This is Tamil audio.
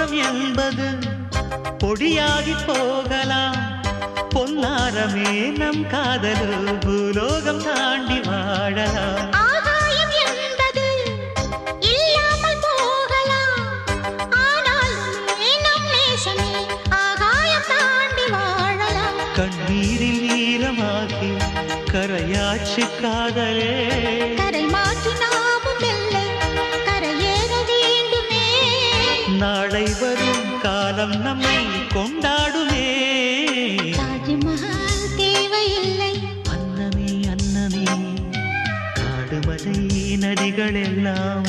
பூலோகம் என்பது பொடியாகி போகலாம். பொன்னாரமே நம் காதலு பூலோகம் தாண்டி வாழலாம். ஆகாயம் என்பது இல்லாமல் போகலாம். ஆனாலுமே நம் நேசமே ஆகாயம் தாண்டி வாழலாம். கண்ணீரில் ஈரமாகி கரையாச்சு காதலே. கரை மாற்றி நாமும் இல்லை கரையேற வேண்டுமே. நாளை வரும் காலம் நம்மை கொண்டாடுமே. தாஜ்மஹால் தேவையில்லை அன்னமே அன்னமே காடுமலை நதிகள் எல்லாம்